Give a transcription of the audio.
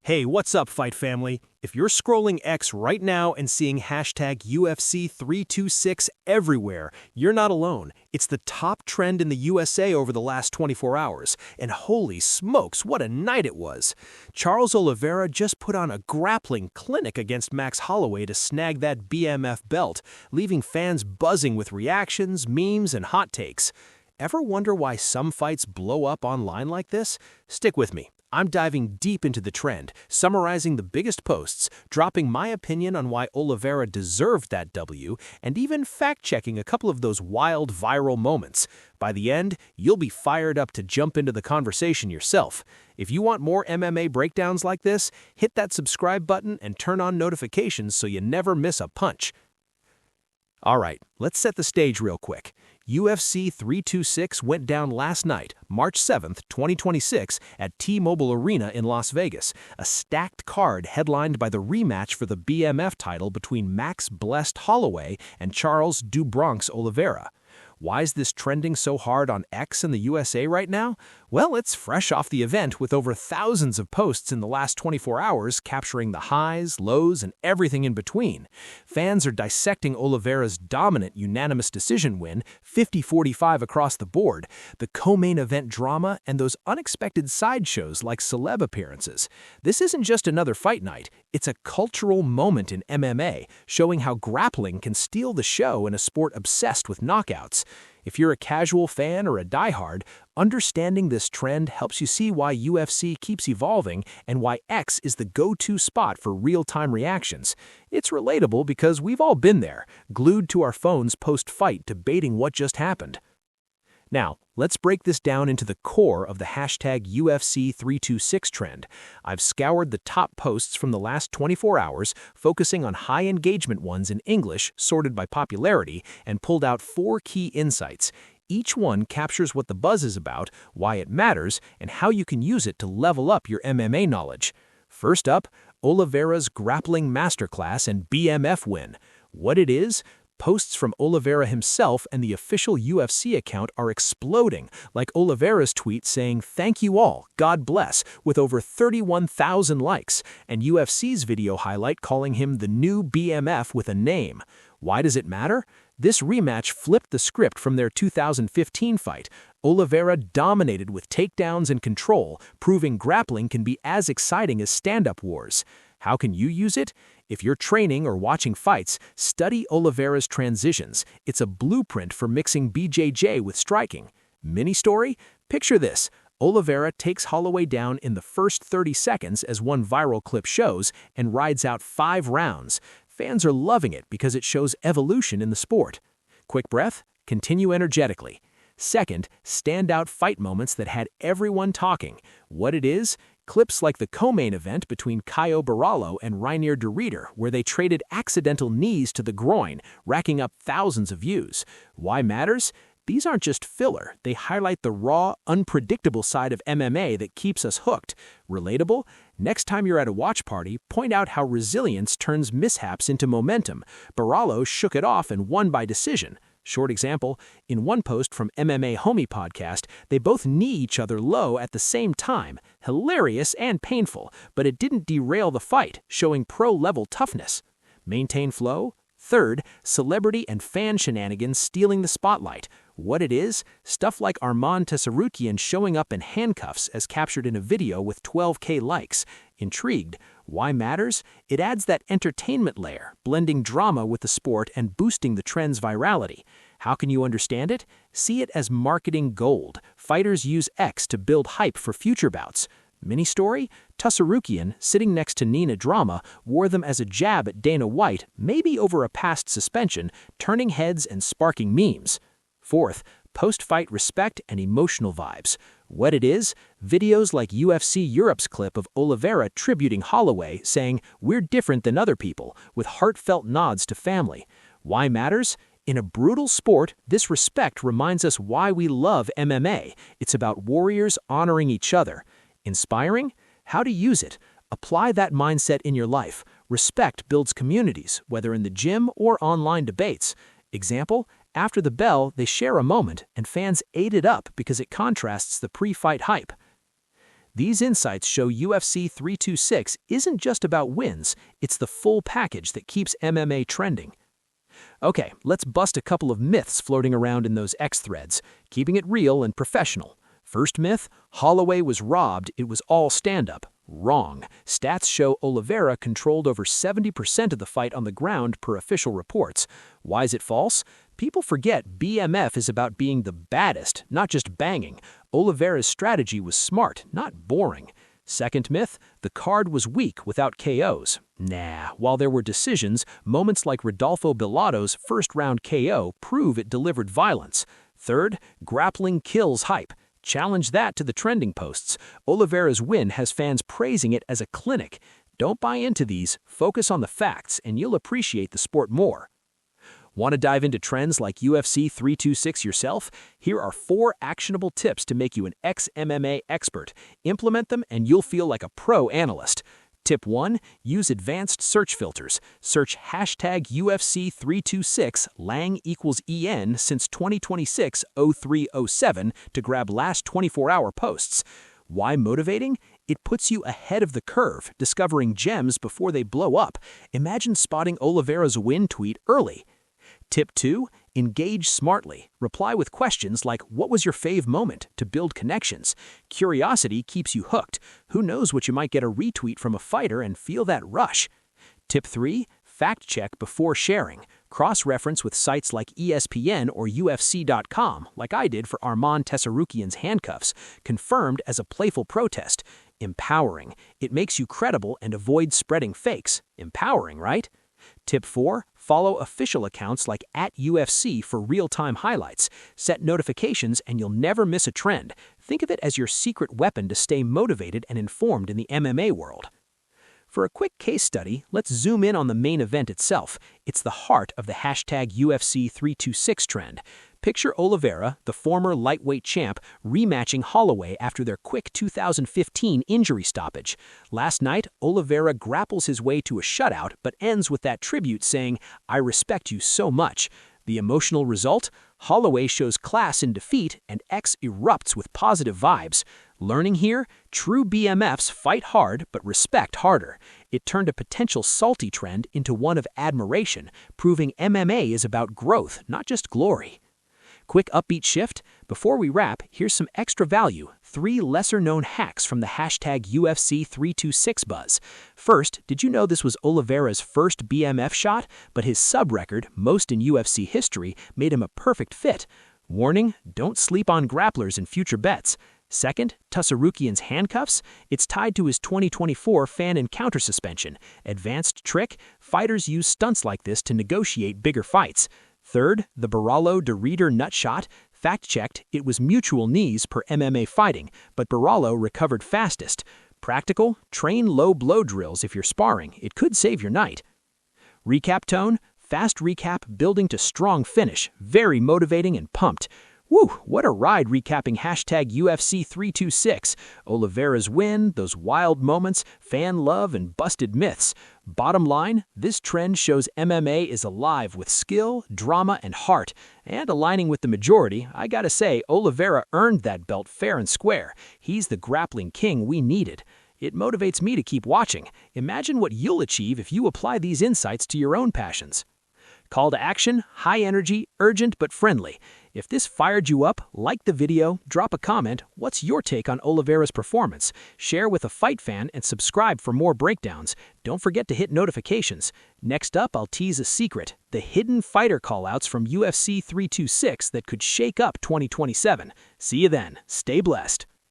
Hey, what's up, Fight Family? If you're scrolling X right now and seeing hashtag UFC326 everywhere, you're not alone. It's the top trend in the USA over the last 24 hours, and holy smokes, what a night it was. Charles Oliveira just put on a grappling clinic against Max Holloway to snag that BMF belt, leaving fans buzzing with reactions, memes, and hot takes. Ever wonder why some fights blow up online like this? Stick with me. I'm diving deep into the trend, summarizing the biggest posts, dropping my opinion on why Oliveira deserved that W, and even fact-checking a couple of those wild viral moments. By the end, you'll be fired up to jump into the conversation yourself. If you want more MMA breakdowns like this, hit that subscribe button and turn on notifications so you never miss a punch. Alright, let's set the stage real quick. UFC 326 went down last night, March 7th, 2026, at T-Mobile Arena in Las Vegas, a stacked card headlined by the rematch for the BMF title between Max Holloway and Charles "Du Bronx" Oliveira. Why is this trending so hard on X in the USA right now? Well, it's fresh off the event with over thousands of posts in the last 24 hours capturing the highs, lows, and everything in between. Fans are dissecting Oliveira's dominant unanimous decision win, 50-45 across the board, the co-main event drama, and those unexpected sideshows like celeb appearances. This isn't just another fight night, it's a cultural moment in MMA, showing how grappling can steal the show in a sport obsessed with knockouts. If you're a casual fan or a diehard, understanding this trend helps you see why UFC keeps evolving and why X is the go-to spot for real-time reactions. It's relatable because we've all been there, glued to our phones post-fight debating what just happened. Now, let's break this down into the core of the hashtag UFC326 trend. I've scoured the top posts from the last 24 hours, focusing on high-engagement ones in English, sorted by popularity, and pulled out 4 key insights. Each one captures what the buzz is about, why it matters, and how you can use it to level up your MMA knowledge. First up, Oliveira's Grappling Masterclass and BMF win. What it is? Posts from Oliveira himself and the official UFC account are exploding, like Oliveira's tweet saying, "Thank you all, God bless," with over 31,000 likes, and UFC's video highlight calling him the new BMF with a name. Why does it matter? This rematch flipped the script from their 2015 fight. Oliveira dominated with takedowns and control, proving grappling can be as exciting as stand-up wars. How can you use it? If you're training or watching fights, study Oliveira's transitions. It's a blueprint for mixing BJJ with striking. Mini story? Picture this. Oliveira takes Holloway down in the first 30 seconds, as one viral clip shows, and rides out 5 rounds. Fans are loving it because it shows evolution in the sport. Quick breath, continue energetically. Second, standout fight moments that had everyone talking. What it is? Clips like the co-main event between Caio Borralho and Reinier de Ridder, where they traded accidental knees to the groin, racking up thousands of views. Why matters? These aren't just filler, they highlight the raw, unpredictable side of MMA that keeps us hooked. Relatable? Next time you're at a watch party, point out how resilience turns mishaps into momentum. Borralho shook it off and won by decision. Short example, in one post from MMA Homie Podcast, they both knee each other low at the same time. Hilarious and painful, but it didn't derail the fight, showing pro-level toughness. Maintain flow? Third, celebrity and fan shenanigans stealing the spotlight. What it is? Stuff like Arman Tsarukyan showing up in handcuffs as captured in a video with 12K likes. Intrigued? Why matters? It adds that entertainment layer, blending drama with the sport and boosting the trend's virality. How can you understand it? See it as marketing gold. Fighters use X to build hype for future bouts. Mini story? Tsarukyan, sitting next to Nina Drama, wore them as a jab at Dana White, maybe over a past suspension, turning heads and sparking memes. Fourth, post-fight respect and emotional vibes. What it is? Videos like UFC Europe's clip of Oliveira tributing Holloway, saying, "We're different than other people," with heartfelt nods to family. Why matters? In a brutal sport, this respect reminds us why we love MMA. It's about warriors honoring each other. Inspiring? How to use it. Apply that mindset in your life. Respect builds communities, whether in the gym or online debates. Example? After the bell, they share a moment, and fans ate it up because it contrasts the pre-fight hype. These insights show UFC 326 isn't just about wins, it's the full package that keeps MMA trending. Okay, let's bust a couple of myths floating around in those X threads, keeping it real and professional. First myth, Holloway was robbed, it was all stand-up. Wrong. Stats show Oliveira controlled over 70% of the fight on the ground per official reports. Why is it false? People forget BMF is about being the baddest, not just banging. Oliveira's strategy was smart, not boring. Second myth, the card was weak without KOs. Nah, while there were decisions, moments like Rodolfo Bilado's first-round KO prove it delivered violence. Third, grappling kills hype. Challenge that to the trending posts. Oliveira's win has fans praising it as a clinic. Don't buy into these, focus on the facts, and you'll appreciate the sport more. Want to dive into trends like UFC 326 yourself? Here are 4 actionable tips to make you an ex-MMA expert. Implement them and you'll feel like a pro analyst. Tip 1. Use advanced search filters. Search hashtag UFC 326 Lang equals EN since 2026-03-07 to grab last 24-hour posts. Why motivating? It puts you ahead of the curve, discovering gems before they blow up. Imagine spotting Oliveira's win tweet early. Tip 2. Engage smartly. Reply with questions like, what was your fave moment, to build connections. Curiosity keeps you hooked. Who knows what you might get a retweet from a fighter and feel that rush. Tip 3. Fact check before sharing. Cross-reference with sites like ESPN or UFC.com, like I did for Arman Tsarukyan's handcuffs, confirmed as a playful protest. Empowering. It makes you credible and avoids spreading fakes. Empowering, right? Tip 4. Follow official accounts like @UFC for real-time highlights. Set notifications and you'll never miss a trend. Think of it as your secret weapon to stay motivated and informed in the MMA world. For a quick case study, let's zoom in on the main event itself. It's the heart of the hashtag UFC 326 trend. Picture Oliveira, the former lightweight champ, rematching Holloway after their quick 2015 injury stoppage. Last night, Oliveira grapples his way to a shutout but ends with that tribute saying, "I respect you so much." The emotional result? Holloway shows class in defeat and X erupts with positive vibes. Learning here? True BMFs fight hard but respect harder. It turned a potential salty trend into one of admiration, proving MMA is about growth, not just glory. Quick upbeat shift? Before we wrap, here's some extra value. 3 lesser-known hacks from the hashtag UFC 326 buzz. First, did you know this was Oliveira's first BMF shot? But his sub-record, most in UFC history, made him a perfect fit. Warning, don't sleep on grapplers in future bets. Second, Tsarukyan's handcuffs? It's tied to his 2024 fan encounter suspension. Advanced trick? Fighters use stunts like this to negotiate bigger fights. Third, the Borralho de Ridder nut shot. Fact-checked, it was mutual knees per MMA fighting, but Borralho recovered fastest. Practical? Train low blow drills if you're sparring. It could save your night. Recap tone? Fast recap building to strong finish. Very motivating and pumped. Woo, what a ride recapping hashtag UFC 326. Oliveira's win, those wild moments, fan love, and busted myths. Bottom line, this trend shows MMA is alive with skill, drama, and heart. And aligning with the majority, I gotta say, Oliveira earned that belt fair and square. He's the grappling king we needed. It motivates me to keep watching. Imagine what you'll achieve if you apply these insights to your own passions. Call to action, high energy, urgent but friendly. If this fired you up, like the video, drop a comment. What's your take on Oliveira's performance? Share with a fight fan and subscribe for more breakdowns. Don't forget to hit notifications. Next up, I'll tease a secret, the hidden fighter callouts from UFC 326 that could shake up 2027. See you then. Stay blessed.